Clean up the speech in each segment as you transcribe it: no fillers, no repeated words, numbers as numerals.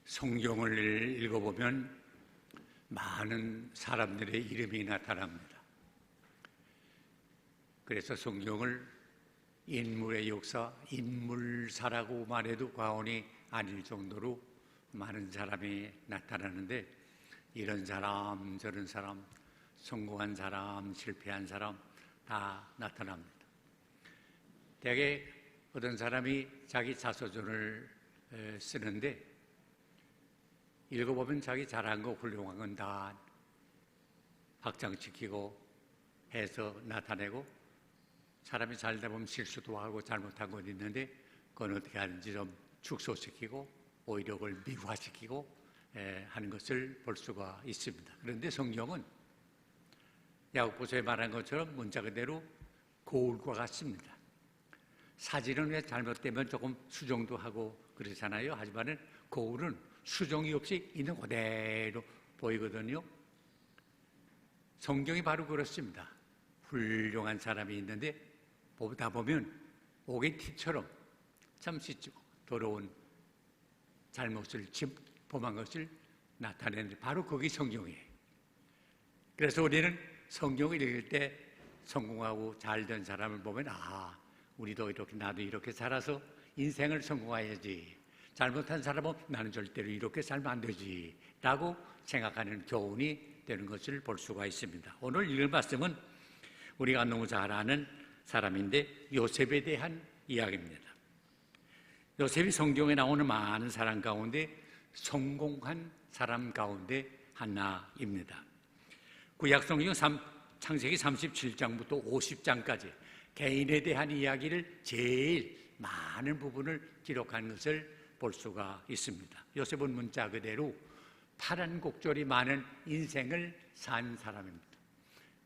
성경을 읽어보면 많은 사람들의 이름이 나타납니다. 그래서 성경을 인물의 역사, 인물사라고 말해도 과언이 아닐 정도로 많은 사람이 나타나는데, 이런 사람, 저런 사람, 성공한 사람, 실패한 사람 다 나타납니다. 대개 어떤 사람이 자기 자서전을 쓰는데 읽어보면 자기 잘한 거, 훌륭한 건 다 확장시키고 해서 나타내고, 사람이 살다 보면 실수도 하고 잘못한 건 있는데 그건 어떻게 하는지 좀 축소시키고 오히려 그걸 미화시키고 하는 것을 볼 수가 있습니다. 그런데 성경은 야고보서에 말한 것처럼 문자 그대로 거울과 같습니다. 사진은 왜 잘못되면 조금 수정도 하고 그러잖아요. 하지만은 거울은 수정이 없이 있는 그대로 보이거든요. 성경이 바로 그렇습니다. 훌륭한 사람이 있는데 보다 보면 옥의 티처럼 참 더러운 잘못을 범한 것을 나타내는 바로 그게 성경이에요. 그래서 우리는 성경을 읽을 때 성공하고 잘된 사람을 보면 우리도 이렇게, 나도 이렇게 살아서 인생을 성공해야지, 잘못한 사람은 나는 절대로 이렇게 살면 안 되지 라고 생각하는 교훈이 되는 것을 볼 수가 있습니다. 오늘 읽을 말씀은 우리가 너무 잘 아는 사람인데 요셉에 대한 이야기입니다. 요셉이 성경에 나오는 많은 사람 가운데 성공한 사람 가운데 하나입니다. 구약성경 창세기 37장부터 50장까지 개인에 대한 이야기를 제일 많은 부분을 기록한 것을 볼 수가 있습니다. 요셉은 문자 그대로 파란 곡절이 많은 인생을 산 사람입니다.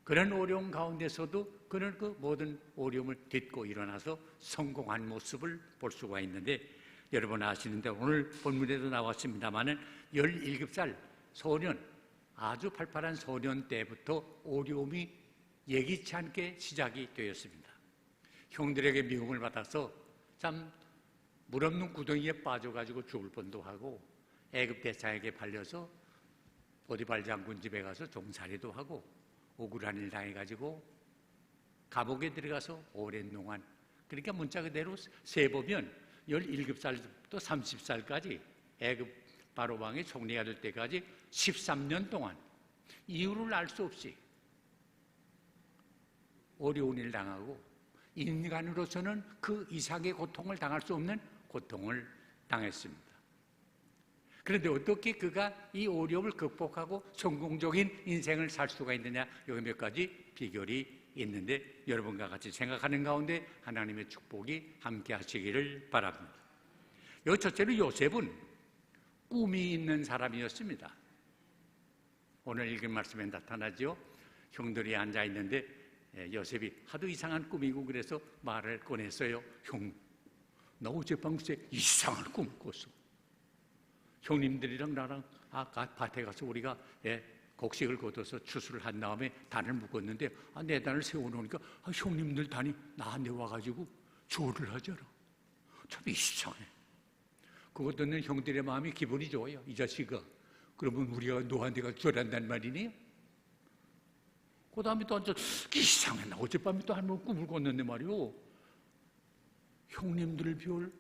그런 어려움 가운데서도 그는 그 모든 어려움을 딛고 일어나서 성공한 모습을 볼 수가 있는데, 여러분 아시는데 오늘 본문에도 나왔습니다마는 17살 소년, 아주 팔팔한 소년 때부터 어려움이 예기치 않게 시작이 되었습니다. 형들에게 미움을 받아서 참 물 없는 구덩이에 빠져가지고 죽을 뻔도 하고, 애굽 대차에게 팔려서 보디발 장군 집에 가서 종살이도 하고, 억울한 일 당해가지고 감옥에 들어가서 오랜 동안, 그러니까 문자 그대로 세보면 17살부터 30살까지 애굽 바로 왕의 총리가 될 때까지 13년 동안 이유를 알 수 없이 어려운 일 당하고, 인간으로서는 그 이상의 고통을 당할 수 없는 고통을 당했습니다. 그런데 어떻게 그가 이 어려움을 극복하고 성공적인 인생을 살 수가 있느냐, 여기 몇 가지 비결이 있는데 여러분과 같이 생각하는 가운데 하나님의 축복이 함께 하시기를 바랍니다. 여기 첫째로 요셉은 꿈이 있는 사람이었습니다. 오늘 읽은 말씀에 나타나죠. 형들이 앉아있는데 요셉이 하도 이상한 꿈이고 그래서 말을 꺼냈어요. 형, 나 어젯밤새 이상한 꿈 꿨어. 형님들이랑 나랑 밭에 가서 우리가 곡식을 걷어서 추수를 한 다음에 단을 묶었는데 내 단을 세워놓으니까 형님들 단이 나한테 와가지고 조를 하잖아. 참 이상해. 그것 듣는 형들의 마음이 기분이 좋아요. 이 자식아, 그러면 우리가 너한테 가서 절한단 말이니? 그 다음에 또 앉아, 이상해. 나 어젯밤에 또 한 번 꿈을 꿨는데 말이오. 형님들 별,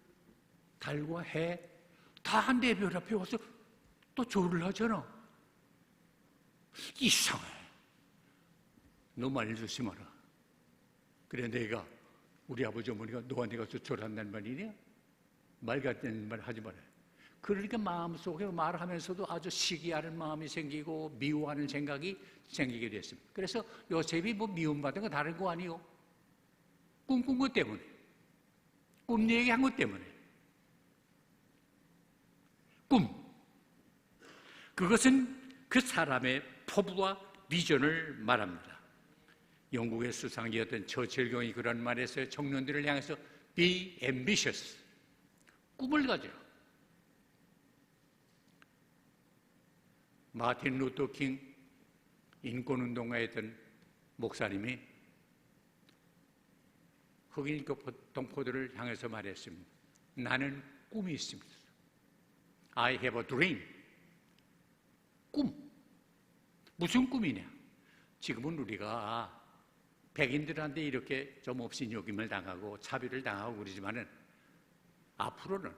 달과 해 다 내 별 앞에 와서 또 조를 하잖아. 이상해. 너 말 조심하라. 그래 내가, 우리 아버지 어머니가 너한테 가서 절한단 말이냐? 말 같은 말 하지 마라. 그러니까 마음속에 말하면서도 아주 시기하는 마음이 생기고 미워하는 생각이 생기게 됐습니다. 그래서 요셉이 미움받은 거 다른 거 아니요. 꿈꾼 것 때문에, 꿈 얘기한 것 때문에. 꿈, 그것은 그 사람의 포부와 비전을 말합니다. 영국의 수상이었던 처칠 경이 그런 말을 했어요. 청년들을 향해서 be ambitious, 꿈을 가져라. 마틴 루터 킹 인권운동가였던 목사님이 흑인 동포들을 향해서 말했습니다. 나는 꿈이 있습니다. I have a dream. 꿈. 무슨 꿈이냐? 지금은 우리가 백인들한테 이렇게 좀 업신여김을 당하고 차별을 당하고 그러지만은 앞으로는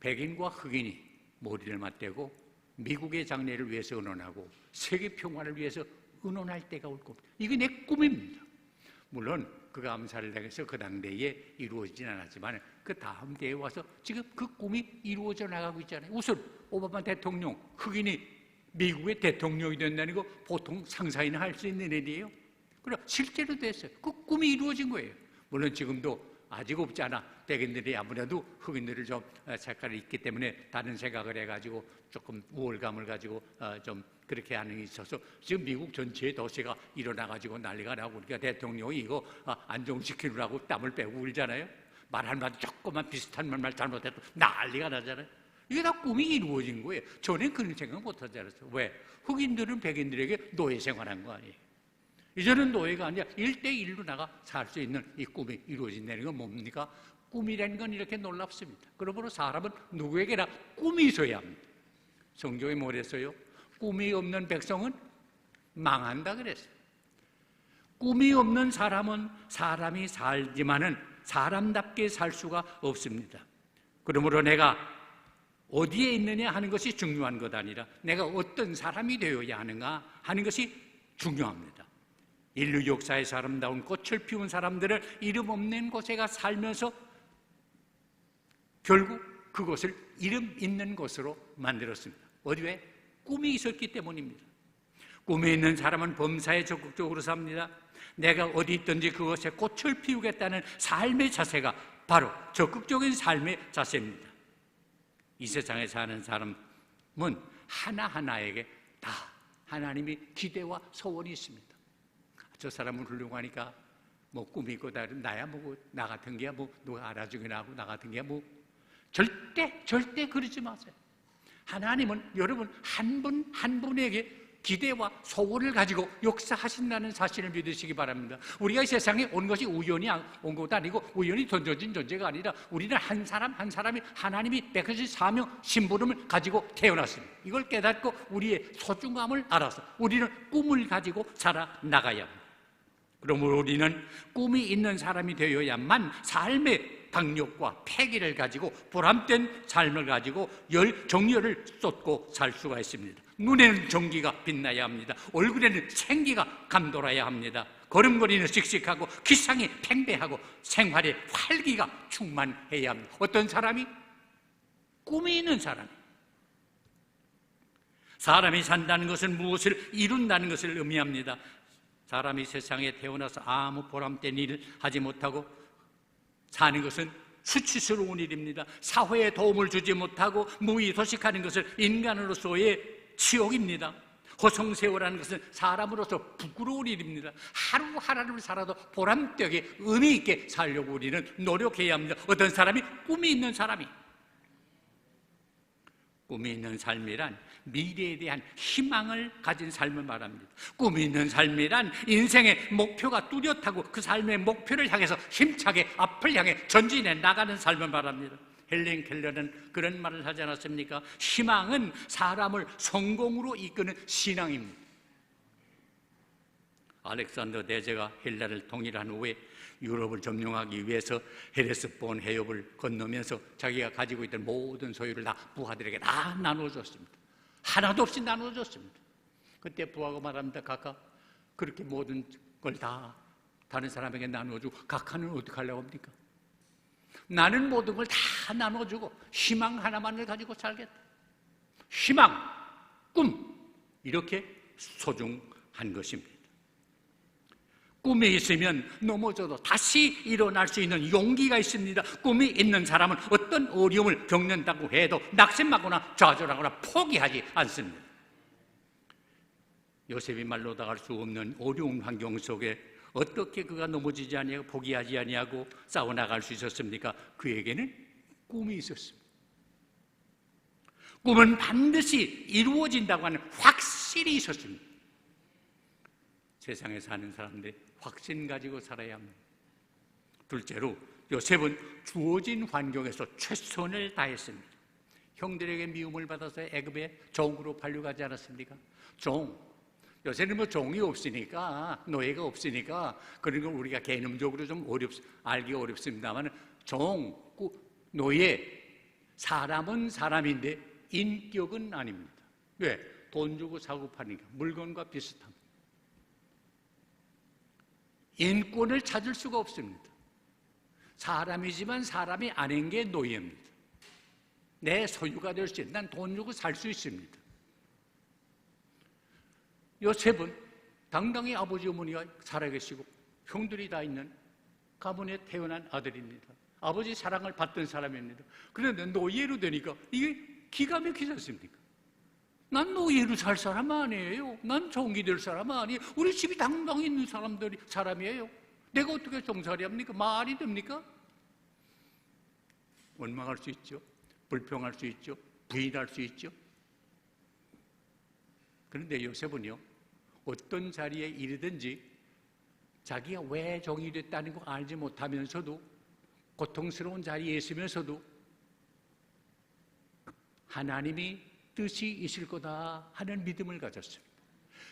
백인과 흑인이 머리를 맞대고 미국의 장래를 위해서 의논하고 세계 평화를 위해서 의논할 때가 올 겁니다. 이게 내 꿈입니다. 물론 그 감사를 당해서 그 당대에 이루어지진 않았지만 그 다음 대에 와서 지금 그 꿈이 이루어져 나가고 있잖아요. 우선 오바마 대통령, 흑인이 미국의 대통령이 된다는 거 보통 상상이나 할 수 있는 일이에요. 그럼 실제로 됐어요. 그 꿈이 이루어진 거예요. 물론 지금도 아직 없지 않아. 백인들이 아무래도 흑인들을 좀 색깔이 있기 때문에 다른 생각을 해가지고 조금 우월감을 가지고 좀 그렇게 하는 게 있어서 지금 미국 전체의 도시가 일어나가지고 난리가 나고 우리가 대통령이 이거 안정시키느라고 땀을 빼고 울잖아요. 말 한마디 조금만 비슷한 말만 잘못해도 난리가 나잖아요. 이게 다 꿈이 이루어진 거예요. 전에 그런 생각 못 하지 않았어요. 왜? 흑인들은 백인들에게 노예 생활한 거 아니에요. 이제는 노예가 아니라 1대1로 나가 살 수 있는 이 꿈이 이루어진다는 건 뭡니까? 꿈이라는 건 이렇게 놀랍습니다. 그러므로 사람은 누구에게나 꿈이 있어야 합니다. 성경에 뭐랬어요? 꿈이 없는 백성은 망한다 그랬어요. 꿈이 없는 사람은 사람이 살지만은 사람답게 살 수가 없습니다. 그러므로 내가 어디에 있느냐 하는 것이 중요한 것 아니라 내가 어떤 사람이 되어야 하는가 하는 것이 중요합니다. 인류 역사에서 아름다운 꽃을 피운 사람들을 이름 없는 곳에 가 살면서 결국 그곳을 이름 있는 곳으로 만들었습니다. 어디 왜? 꿈이 있었기 때문입니다. 꿈이 있는 사람은 범사에 적극적으로 삽니다. 내가 어디 있든지 그곳에 꽃을 피우겠다는 삶의 자세가 바로 적극적인 삶의 자세입니다. 이 세상에 사는 사람은 하나하나에게 다 하나님이 기대와 소원이 있습니다. 저 사람은 훌륭하니까 뭐 꿈이 있고 나야 뭐 나 같은 게야 뭐 누가 알아주기나 하고 나 같은 게야 뭐 절대 그러지 마세요. 하나님은 여러분 한 분 한 분에게 기대와 소원을 가지고 역사하신다는 사실을 믿으시기 바랍니다. 우리가 이 세상에 온 것이 우연히 온 것도 아니고 우연히 던져진 존재가 아니라 우리는 한 사람 한 사람이 하나님이 베푸신 사명 심부름을 가지고 태어났습니다. 이걸 깨닫고 우리의 소중함을 알아서 우리는 꿈을 가지고 살아나가야 합니다. 그러므로 우리는 꿈이 있는 사람이 되어야만 삶의 박력과 패기를 가지고 보람된 삶을 가지고 정열을 쏟고 살 수가 있습니다. 눈에는 정기가 빛나야 합니다. 얼굴에는 생기가 감돌아야 합니다. 걸음걸이는 씩씩하고 기상이 팽배하고 생활에 활기가 충만해야 합니다. 어떤 사람이? 꿈이 있는 사람이. 사람이 산다는 것은 무엇을 이룬다는 것을 의미합니다. 사람이 세상에 태어나서 아무 보람된 일을 하지 못하고 사는 것은 수치스러운 일입니다. 사회에 도움을 주지 못하고 무의도식하는 것을 인간으로서의 치욕입니다. 허송세월하는 것은 사람으로서 부끄러운 일입니다. 하루하루를 살아도 보람되게 의미 있게 살려고 우리는 노력해야 합니다. 어떤 사람이 꿈이 있는 사람이 꿈이 있는 삶이란 미래에 대한 희망을 가진 삶을 말합니다. 꿈이 있는 삶이란 인생의 목표가 뚜렷하고 그 삶의 목표를 향해서 힘차게 앞을 향해 전진해 나가는 삶을 말합니다. 헬렌 켈러는 그런 말을 하지 않았습니까? 희망은 사람을 성공으로 이끄는 신앙입니다. 알렉산더 대제가 헬라를 통일한 후에 유럽을 점령하기 위해서 헬레스폰 해협을 건너면서 자기가 가지고 있던 모든 소유를 다 부하들에게 다 나눠줬습니다. 하나도 없이 나눠줬습니다. 그때 부하가 말합니다. 각하 그렇게 모든 걸 다 다른 사람에게 나눠주고 각하는 어떻게 하려고 합니까? 나는 모든 걸 다 나눠주고 희망 하나만을 가지고 살겠다. 희망, 꿈 이렇게 소중한 것입니다. 꿈이 있으면 넘어져도 다시 일어날 수 있는 용기가 있습니다. 꿈이 있는 사람은 어떤 어려움을 겪는다고 해도 낙심하거나 좌절하거나 포기하지 않습니다. 요셉이 말로 나갈 수 없는 어려운 환경 속에 어떻게 그가 넘어지지 아니하고 포기하지 아니하고 싸워나갈 수 있었습니까? 그에게는 꿈이 있었습니다. 꿈은 반드시 이루어진다고 하는 확실히 있었습니다. 세상에 사는 사람들이 확신 가지고 살아야 합니다. 둘째로 요셉은 주어진 환경에서 최선을 다했습니다. 형들에게 미움을 받아서 애굽에 종으로 팔려가지 않았습니까? 종. 요새는 뭐 종이 없으니까, 노예가 없으니까 그런 걸 우리가 개념적으로 좀 알기 어렵습니다만, 종, 노예, 사람은 사람인데 인격은 아닙니다. 왜? 돈 주고 사고 파니까 물건과 비슷합니다. 인권을 찾을 수가 없습니다. 사람이지만 사람이 아닌 게 노예입니다. 내 소유가 될 수 있는, 난 돈 주고 살 수 있습니다. 요셉은 당당히 아버지 어머니가 살아계시고 형들이 다 있는 가문에 태어난 아들입니다. 아버지 사랑을 받던 사람입니다. 그런데 노예로 되니까 이게 기가 막히지 않습니까? 난 노예로 살 사람 아니에요. 난 종이 될 사람 아니에요. 우리 집이 당당히 있는 사람이에요. 내가 어떻게 종살이 합니까? 말이 됩니까? 원망할 수 있죠. 불평할 수 있죠. 부인할 수 있죠. 그런데 요셉은요, 어떤 자리에 이르든지 자기가 왜 종이 됐다는 거 알지 못하면서도, 고통스러운 자리에 있으면서도 하나님이 뜻이 있을 거다 하는 믿음을 가졌습니다.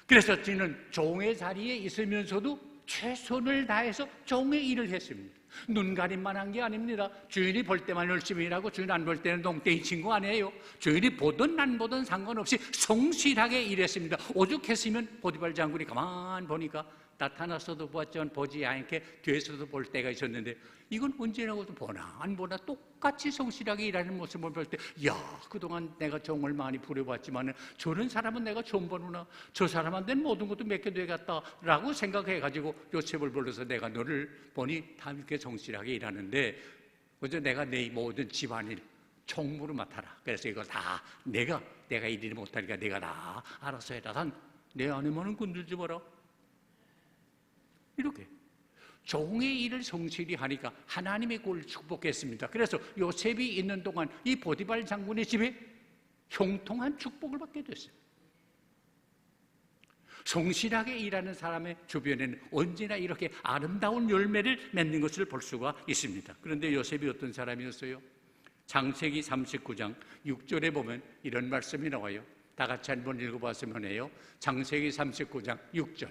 그래서 저는 종의 자리에 있으면서도 최선을 다해서 종의 일을 했습니다. 눈 가림만 한 게 아닙니다. 주인이 볼 때만 열심히 일하고 주인 안 볼 때는 농땡이 친구 아니에요. 주인이 보든 안 보든 상관없이 성실하게 일했습니다. 오죽했으면 보디발 장군이 가만 보니까 나타났어도 보았지만 보지 않게 뒤에서도 볼 때가 있었는데, 이건 언제나도 보나 안 보나 똑같이 성실하게 일하는 모습을 볼 때, 야, 그동안 내가 종을 많이 부려봤지만 저런 사람은 내가 처음 보는구나, 저 사람한테는 모든 것도 맡겨둬야겠다라고 생각해가지고 요셉을 불러서 내가 너를 보니 다 이렇게 성실하게 일하는데 먼저 내가 내 모든 집안일 총무로 맡아라. 그래서 이거 다 내가 일을 못하니까 내가 다 알아서 해라. 내 아내만은 건들지 마라. 이렇게 종의 일을 성실히 하니까 하나님의 꼴을 축복했습니다. 그래서 요셉이 있는 동안 이 보디발 장군의 집에 형통한 축복을 받게 됐어요. 성실하게 일하는 사람의 주변에는 언제나 이렇게 아름다운 열매를 맺는 것을 볼 수가 있습니다. 그런데 요셉이 어떤 사람이었어요? 창세기 39장 6절에 보면 이런 말씀이 나와요. 다 같이 한번 읽어봤으면 해요. 창세기 39장 6절.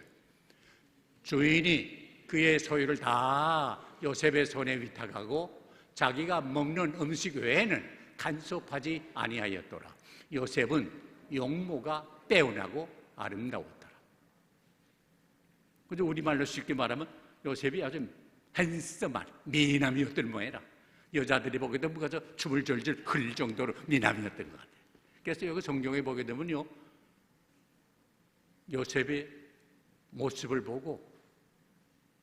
주인이 그의 소유를 다 요셉의 손에 위탁하고 자기가 먹는 음식 외에는 간섭하지 아니하였더라. 요셉은 용모가 빼어나고 아름다웠더라. 그래서 우리말로 쉽게 말하면 요셉이 아주 핸섬한 미남이었던 모양이라 여자들이 보게 되면 가서 춤을 절절 흘릴 정도로 미남이었던 것 같아요. 그래서 여기 성경에 보게 되면요, 요셉의 모습을 보고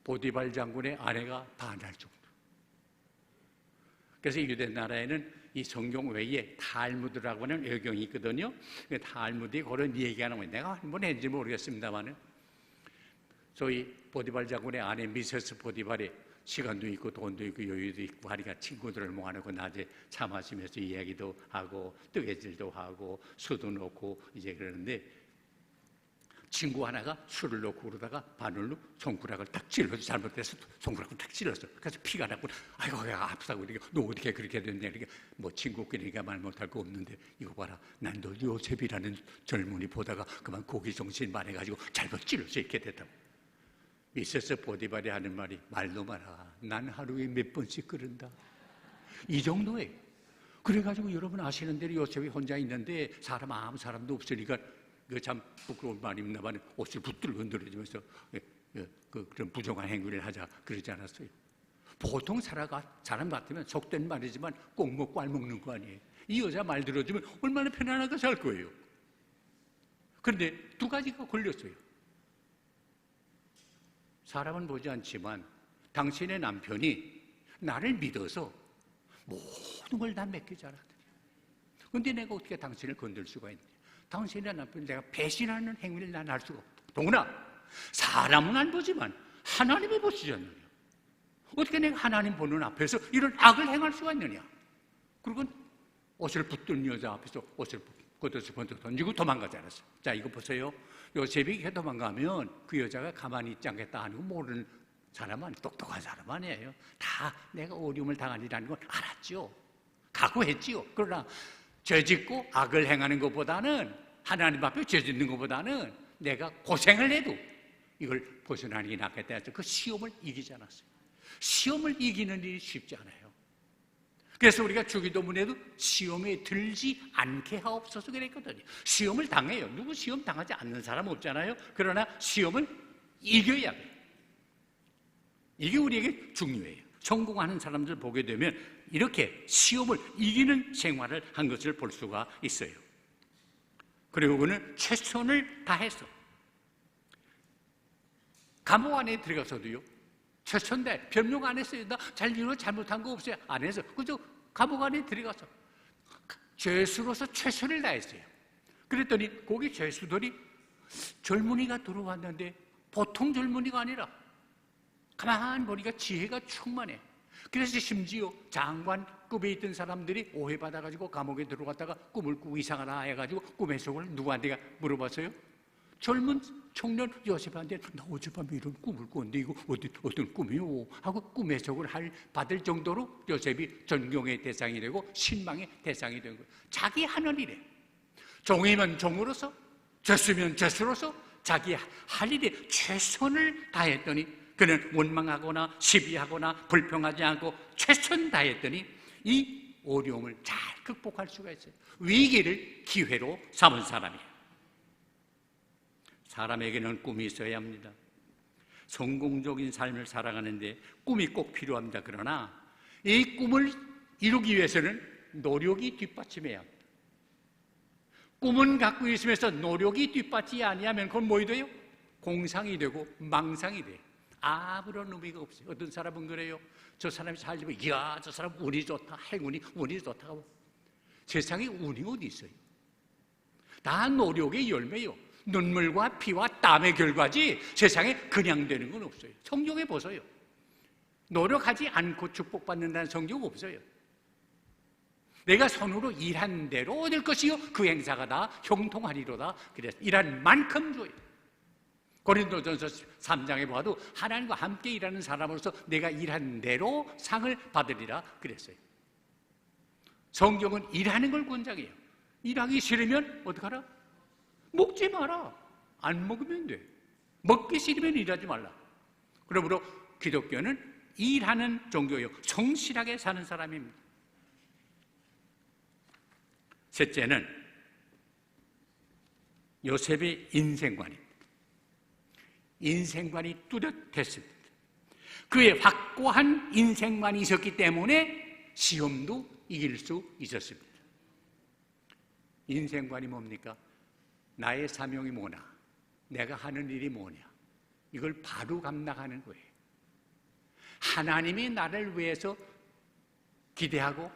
보디발 장군의 아내가 반할 정도. 그래서 유대 나라에는 이 성경 외에 탈무드라고 하는 외경이 있거든요. 그 탈무드에 그런 얘기가 나오면 내가 한번 했는지 모르겠습니다만은, 소위 보디발 장군의 아내 미세스 보디발이 시간도 있고 돈도 있고 여유도 있고 하니까 친구들을 모아놓고 낮에 차 마시면서 이야기도 하고 뜨개질도 하고 수도 놓고 이제 그러는데, 친구 하나가 술을 놓고 그러다가 바늘로 손가락을 딱 찔러서, 잘못해서 손가락을 딱 찔렀어. 그래서 피가 나고, 아이고 내가 아프다고. 그러니까 너 어떻게 그렇게 됐냐. 그러니까 뭐 친구끼리니까 말 못할 거 없는데, 이거 봐라, 난 너 요셉이라는 젊은이 보다가 그만 고기 정신 말해가지고 잘못 찔러서 이렇게 됐다고. 미세스 보디발이 하는 말이, 말도 마라, 난 하루에 몇 번씩 그런다. 이 정도예요. 그래가지고 여러분 아시는 대로 요셉이 혼자 있는데 아무 사람도 없으니까 그 참 부끄러운 말입니다만 옷을 붙들고 흔들어주면서 그런 부정한 행위를 하자 그러지 않았어요. 보통 사람 같으면 속된 말이지만 꼭 먹고 알 먹는 거 아니에요. 이 여자 말 들어주면 얼마나 편안하게 살 거예요. 그런데 두 가지가 걸렸어요. 사람은 보지 않지만 당신의 남편이 나를 믿어서 모든 걸 다 맡기잖아. 그런데 내가 어떻게 당신을 건들 수가 있냐. 당신의 남편 내가 배신하는 행위를 난 할 수가 없다. 동훈아, 사람은 안 보지만 하나님이 보시지 않느냐. 어떻게 내가 하나님 보는 앞에서 이런 악을 행할 수가 있느냐. 그리고 옷을 붙든 여자 앞에서 옷을 걷어서 던지고 도망가지 않았어요. 자, 이거 보세요. 요셉이 이렇게 도망가면 그 여자가 가만히 있지 않겠다 하는 거 모르는 사람은, 똑똑한 사람 아니에요. 다 내가 어려움을 당하리라는 걸 알았죠. 각오했지요. 그러나 죄짓고 악을 행하는 것보다는, 하나님 앞에 죄짓는 것보다는 내가 고생을 해도 이걸 벗어나는 게 낫겠다 해서 그 시험을 이기지 않았어요. 시험을 이기는 일이 쉽지 않아요. 그래서 우리가 주기도문에도 시험에 들지 않게 하옵소서 그랬거든요. 시험을 당해요. 누구 시험 당하지 않는 사람 없잖아요. 그러나 시험을 이겨야 돼요. 이게 우리에게 중요해요. 성공하는 사람들 보게 되면 이렇게 시험을 이기는 생활을 한 것을 볼 수가 있어요. 그리고 그는 최선을 다해서 감옥 안에 들어가서도요, 최선 다해 변명 안 했어요. 나 잘못한 거 없어요. 안 해서 그저 감옥 안에 들어가서 죄수로서 최선을 다했어요. 그랬더니 거기 죄수들이 젊은이가 들어왔는데 보통 젊은이가 아니라 가만히 보니까 지혜가 충만해. 그래서 심지어 장관급에 있던 사람들이 오해받아가지고 감옥에 들어갔다가 꿈을 꾸고 이상하다 해가지고 꿈의 속을 누구한테 물어봤어요? 젊은 청년 요셉한테 나 어젯밤에 이런 꿈을 꿨는데 이거 어떤 꿈이요? 하고 꿈의 속을 받을 정도로 요셉이 존경의 대상이 되고 신망의 대상이 된 거예요. 자기 하는 일에 종이면 종으로서, 죄수면 죄수로서 자기 할 일에 최선을 다했더니 그는 원망하거나 시비하거나 불평하지 않고 최선 다했더니 이 어려움을 잘 극복할 수가 있어요. 위기를 기회로 삼은 사람이에요. 사람에게는 꿈이 있어야 합니다. 성공적인 삶을 살아가는데 꿈이 꼭 필요합니다. 그러나 이 꿈을 이루기 위해서는 노력이 뒷받침해야 합니다. 꿈은 갖고 있으면서 노력이 뒷받침이 아니하면 그건 뭐이 돼요? 공상이 되고 망상이 돼요. 아무런 의미가 없어요. 어떤 사람은 그래요. 저 사람이 살려면 이야 저 사람 운이 좋다, 행운이 운이 좋다고. 세상에 운이 어디 있어요? 다 노력의 열매요. 눈물과 피와 땀의 결과지 세상에 그냥 되는 건 없어요. 성경에 보세요. 노력하지 않고 축복받는다는 성경 없어요. 내가 손으로 일한 대로 얻을 것이요 그 행사가 다 형통하리로다. 그래서 일한 만큼 줘요. 고린도전서 3장에 봐도 하나님과 함께 일하는 사람으로서 내가 일한 대로 상을 받으리라 그랬어요. 성경은 일하는 걸 권장해요. 일하기 싫으면 어떡하라? 먹지 마라. 안 먹으면 돼. 먹기 싫으면 일하지 말라. 그러므로 기독교는 일하는 종교예요. 성실하게 사는 사람입니다. 셋째는 요셉의 인생관입니다. 인생관이 뚜렷했습니다. 그의 확고한 인생관이 있었기 때문에 시험도 이길 수 있었습니다. 인생관이 뭡니까? 나의 사명이 뭐냐? 내가 하는 일이 뭐냐? 이걸 바로 감당하는 거예요. 하나님이 나를 위해서 기대하고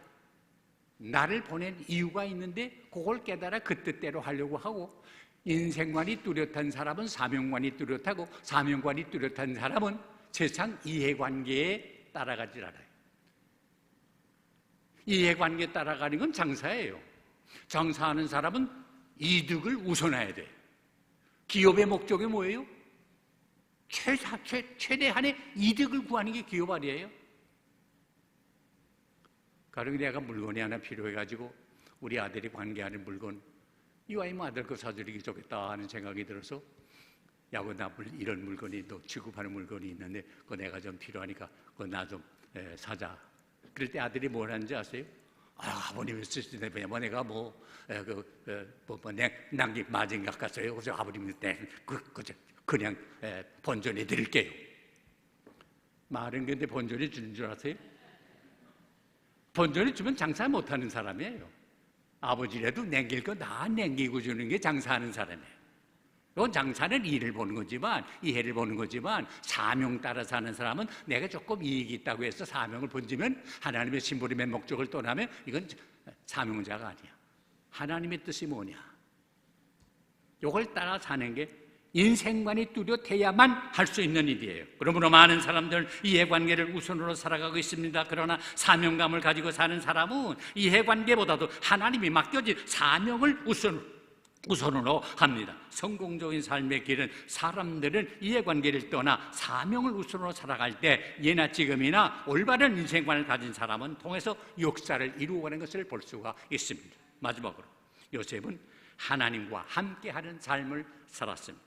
나를 보낸 이유가 있는데 그걸 깨달아 그 뜻대로 하려고 하고, 인생관이 뚜렷한 사람은 사명관이 뚜렷하고 사명관이 뚜렷한 사람은 세상 이해관계에 따라가지 않아요. 이해관계에 따라가는 건 장사예요. 장사하는 사람은 이득을 우선해야 돼. 기업의 목적이 뭐예요? 최대한의 이득을 구하는 게 기업 아니에요? 가령 내가 물건이 하나 필요해가지고 우리 아들이 관계하는 물건, 이 아이 아들 거 사드리기 좋겠다 하는 생각이 들어서 야구 나 이런 물건이 너 취급하는 물건이 있는데 그거 내가 좀 필요하니까 그거 나 좀 사자. 그럴 때 아들이 뭘 하는지 아세요? 아버님이 쓰시는데 내가 낭기 맞은 것 같아요. 그래서 아버님이 그냥 본전해 드릴게요. 말은 근데 본전이 주는 줄 아세요? 본전을 주면 장사 못하는 사람이에요. 아버지라도 남길 거 다 남기고 주는 게 장사하는 사람이에요. 이건 장사는 일을 보는 거지만, 이해를 보는 거지만, 사명 따라 사는 사람은 내가 조금 이익이 있다고 해서 사명을 번지면 하나님의 심부름의 목적을 떠나면 이건 사명자가 아니야. 하나님의 뜻이 뭐냐? 이걸 따라 사는 게 인생관이 뚜렷해야만 할 수 있는 일이에요. 그러므로 많은 사람들 이해관계를 우선으로 살아가고 있습니다. 그러나 사명감을 가지고 사는 사람은 이해관계보다도 하나님이 맡겨진 사명을 우선으로 합니다. 성공적인 삶의 길은 사람들은 이해관계를 떠나 사명을 우선으로 살아갈 때 예나 지금이나 올바른 인생관을 가진 사람은 통해서 역사를 이루어가는 것을 볼 수가 있습니다. 마지막으로 요셉은 하나님과 함께하는 삶을 살았습니다.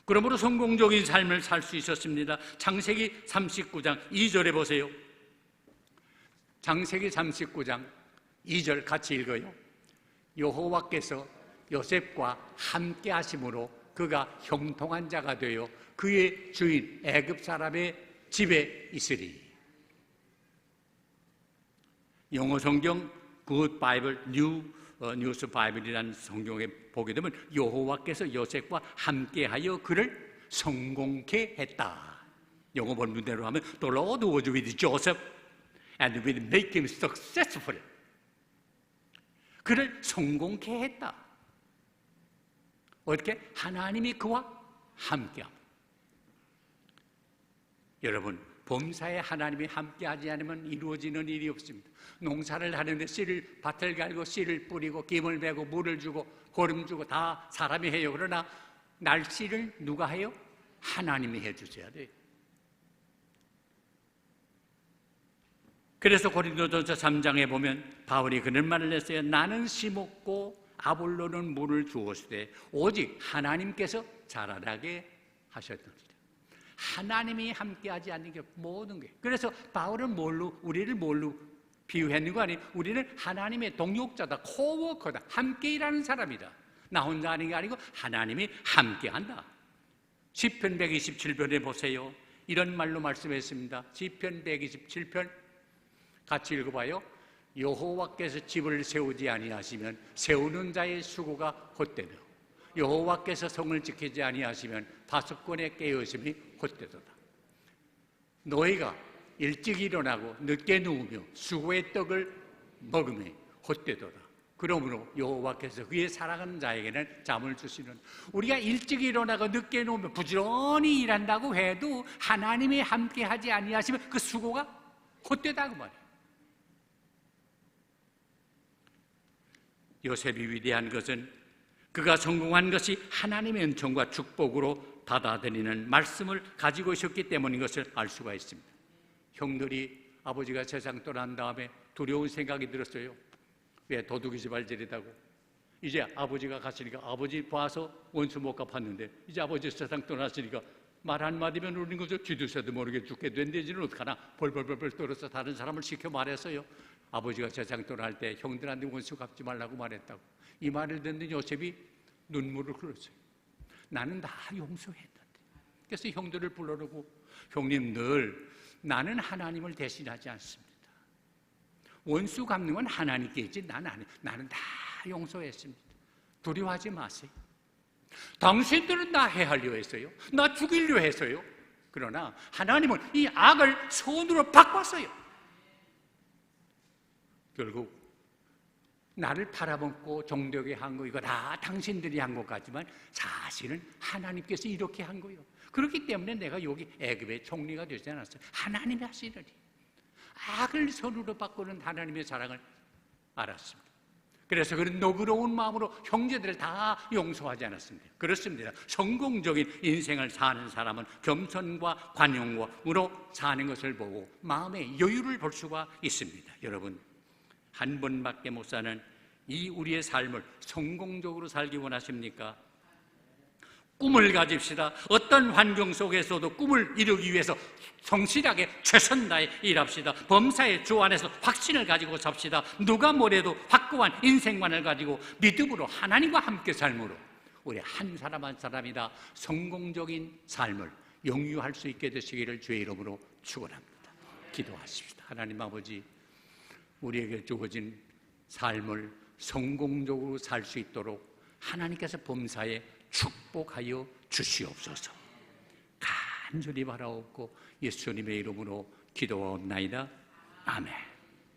그러므로 성공적인 삶을 살 수 있었습니다. 창세기 39장 2절에 보세요. 창세기 39장 2절 같이 읽어요. 여호와께서 요셉과 함께 하심으로 그가 형통한 자가 되어 그의 주인 애굽 사람의 집에 있으리. 영어 성경 Good Bible, 뉴스 바이블이라는 성경에 보게 되면 여호와께서 요셉과 함께하여 그를 성공케 했다. 영어 본문대로 하면 The Lord was with Joseph and will make him successful. 그를 성공케 했다. 어떻게? 하나님이 그와 함께합니다. 여러분, 범사에 하나님이 함께하지 않으면 이루어지는 일이 없습니다. 농사를 하는데 씨를 밭을 갈고 씨를 뿌리고 김을 베고 물을 주고 거름 주고 다 사람이 해요. 그러나 날씨를 누가 해요? 하나님이 해주셔야 돼요. 그래서 고린도전서 3장에 보면 바울이 그런 말을 했어요. 나는 심었고 아볼로는 물을 주었으되 오직 하나님께서 자라나게 하셨느니라. 하나님이 함께하지 않는 게 모든 게. 그래서 바울은 우리를 뭘로 비유했는 거 아니에요? 우리는 하나님의 동역자다, 코워커다, 함께 일하는 사람이다. 나 혼자 하는 게 아니고 하나님이 함께한다. 시편 127편에 보세요. 이런 말로 말씀했습니다. 시편 127편 같이 읽어봐요. 여호와께서 집을 세우지 아니하시면 세우는 자의 수고가 헛되며 여호와께서 성을 지키지 아니하시면 파수꾼의 깨어짐이 헛되도다. 너희가 일찍 일어나고 늦게 누우며 수고의 떡을 먹으며 헛되도다. 그러므로 여호와께서 그의 사랑하는 자에게는 잠을 주시는. 우리가 일찍 일어나고 늦게 누우며 부지런히 일한다고 해도 하나님이 함께하지 아니하시면 그 수고가 헛되다고 말이에요. 요셉이 위대한 것은 그가 성공한 것이 하나님의 은총과 축복으로 받아들이는 말씀을 가지고 있었기 때문인 것을 알 수가 있습니다. 형들이 아버지가 세상 떠난 다음에 두려운 생각이 들었어요. 왜? 도둑이 지발질이다고. 이제 아버지가 갔으니까 아버지 봐서 원수 못 갚았는데 이제 아버지 세상 떠났으니까 말 한마디면 우리는 거죠. 뒤두새도 모르게 죽게 된데 이제는 어떡하나. 벌벌벌벌 떨어서 다른 사람을 시켜 말했어요. 아버지가 세상 떠날 때 형들한테 원수 갚지 말라고 말했다고. 이 말을 듣는 요셉이 눈물을 흘렸어요. 나는 다 용서했는데. 그래서 형들을 불러놓고 형님들, 나는 하나님을 대신하지 않습니다. 원수 갚는 건 하나님께 있지 나는 다 용서했습니다. 두려워하지 마세요. 당신들은 나 해하려 했어요. 나 죽이려 했어요. 그러나 하나님은 이 악을 선으로 바꿨어요. 결국 나를 팔아먹고 종되게 한 거 이거 다 당신들이 한 것 같지만 사실은 하나님께서 이렇게 한 거예요. 그렇기 때문에 내가 여기 애굽의 총리가 되지 않았어요. 하나님이 하시느니. 악을 선으로 바꾸는 하나님의 사랑을 알았습니다. 그래서 그런 너그러운 마음으로 형제들을 다 용서하지 않았습니다. 그렇습니다. 성공적인 인생을 사는 사람은 겸손과 관용으로 사는 것을 보고 마음의 여유를 볼 수가 있습니다. 여러분, 한 번밖에 못 사는 이 우리의 삶을 성공적으로 살기 원하십니까? 꿈을 가집시다. 어떤 환경 속에서도 꿈을 이루기 위해서 성실하게 최선 다해 일합시다. 범사의 주 안에서 확신을 가지고 삽시다. 누가 뭐래도 확고한 인생관을 가지고 믿음으로 하나님과 함께 삶으로 우리 한 사람 한 사람이 다 성공적인 삶을 영유할 수 있게 되시기를 주의 이름으로 축원합니다. 기도하십시다. 하나님 아버지, 우리에게 주어진 삶을 성공적으로 살 수 있도록 하나님께서 범사에 축복하여 주시옵소서. 간절히 바라옵고 예수님의 이름으로 기도하옵나이다. 아멘.